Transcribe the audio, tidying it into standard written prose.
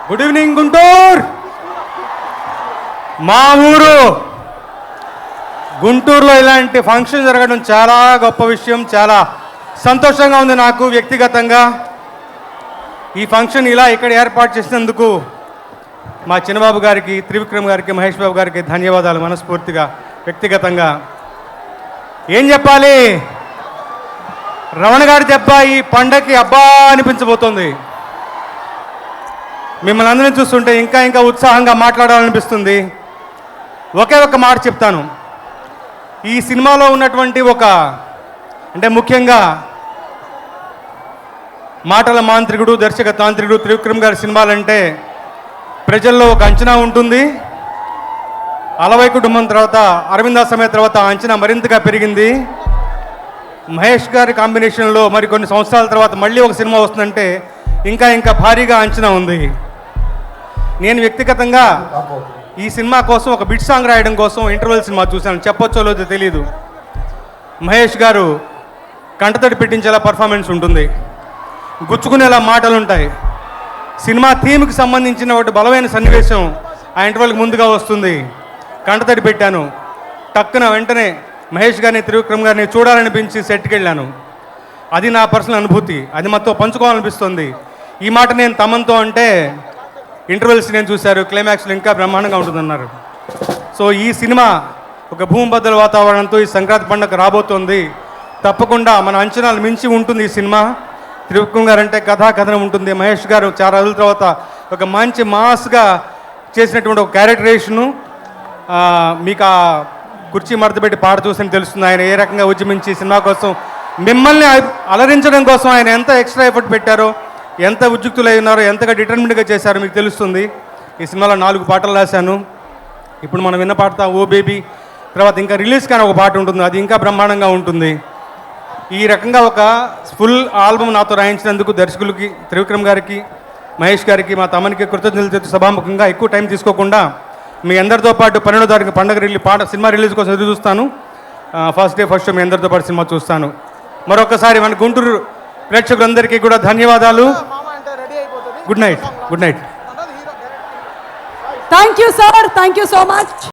Good evening Guntur. మా ఊరు గుంటూరులో ఇలాంటి ఫంక్షన్ జరగడం చాలా గొప్ప విషయం. చాలా సంతోషంగా ఉంది నాకు వ్యక్తిగతంగా. ఈ ఫంక్షన్ ఇలా ఇక్కడ ఏర్పాటు చేసినందుకు మా చిన్నబాబు గారికి, త్రివిక్రమ్ గారికి, మహేష్ బాబు గారికి ధన్యవాదాలు మనస్ఫూర్తిగా వ్యక్తిగతంగా. ఏం చెప్పాలి, రమణ గారి దెబ్బ ఈ పండగకి అబ్బా అనిపించబోతోంది. మిమ్మల్ని అందరినీ చూస్తుంటే ఇంకా ఇంకా ఉత్సాహంగా మాట్లాడాలనిపిస్తుంది. ఒకే ఒక మాట చెప్తాను. ఈ సినిమాలో ఉన్నటువంటి అంటే ముఖ్యంగా మాటల మాంత్రికుడు, దర్శక తాంత్రికుడు త్రివిక్రమ్ గారి సినిమాలంటే ప్రజల్లో ఒక అంచనా ఉంటుంది. అలవై కుటుంబం తర్వాత, అరవింద సమేత తర్వాత అంచనా మరింతగా పెరిగింది. మహేష్ గారి కాంబినేషన్లో మరి కొన్ని సంవత్సరాల తర్వాత మళ్ళీ ఒక సినిమా వస్తుందంటే ఇంకా ఇంకా భారీగా అంచనా ఉంది. నేను వ్యక్తిగతంగా ఈ సినిమా కోసం ఒక బిట్ సాంగ్ రాయడం కోసం ఇంటర్వెల్ సినిమా చూశాను. చెప్పొచ్చో లేదో తెలియదు. మహేష్ గారు కంటతడి పెట్టించేలా పర్ఫార్మెన్స్ ఉంటుంది, గుచ్చుకునేలా మాటలు ఉంటాయి. సినిమా థీమ్కి సంబంధించిన ఒకటి బలమైన సన్నివేశం ఆ ఇంటర్వెల్కి ముందుగా వస్తుంది. కంటతడి పెట్టాను. టక్కున వెంటనే మహేష్ గారిని, త్రివిక్రమ్ గారిని చూడాలనిపించి సెట్కి వెళ్ళాను. అది నా పర్సనల్ అనుభూతి. అది మాతో పంచుకోవాలనిపిస్తుంది. ఈ మాట నేను తమన్తో అంటే ఇంటర్వెల్స్ నేను చూశారు, క్లైమాక్స్లో ఇంకా బ్రహ్మాండంగా ఉంటుందన్నారు. సో ఈ సినిమా ఒక భూమిబద్దల వాతావరణంతో ఈ సంక్రాంతి పండుగ రాబోతోంది. తప్పకుండా మన అంచనాలు మించి ఉంటుంది ఈ సినిమా. త్రివిక్రమ్ గారు అంటే కథనం ఉంటుంది. మహేష్ గారు చాలా రోజుల తర్వాత ఒక మంచి మాస్గా చేసినటువంటి ఒక క్యారెక్టరేషను. మీకు ఆ కుర్చీ మడతపెట్టి పాట చూసి తెలుస్తుంది ఆయన ఏ రకంగా ఉద్యమించి సినిమా కోసం మిమ్మల్ని అలరించడం కోసం ఆయన ఎంత ఎక్స్ట్రా ఎఫర్ట్ పెట్టారో, ఎంత ఉద్యుక్తులు అయి ఉన్నారో, ఎంతగా డిటర్మిన్డ్గా చేశారో మీకు తెలుస్తుంది. ఈ సినిమాలో 4 పాటలు రాశాను. ఇప్పుడు మనం విన్న పాట ఓ బేబీ, తర్వాత ఇంకా రిలీజ్ కానీ ఒక పాట ఉంటుంది, అది ఇంకా బ్రహ్మాండంగా ఉంటుంది. ఈ రకంగా ఒక ఫుల్ ఆల్బమ్ నాతో రాయించినందుకు దర్శకులకి, త్రివిక్రమ్ గారికి, మహేష్ గారికి, మా తమనికి కృతజ్ఞతలు చెప్తూ సభాముఖంగా ఎక్కువ టైం తీసుకోకుండా మీ అందరితో పాటు 12వ తారీఖు పండుగ సినిమా రిలీజ్ కోసం ఎదురు చూస్తాను. First day first show me అందరితో పాటు సినిమా చూస్తాను. మరొకసారి మన గుంటూరు ప్రేక్షకులందరికీ కూడా ధన్యవాదాలు. Good night. Good night. Thank you sir, thank you so much.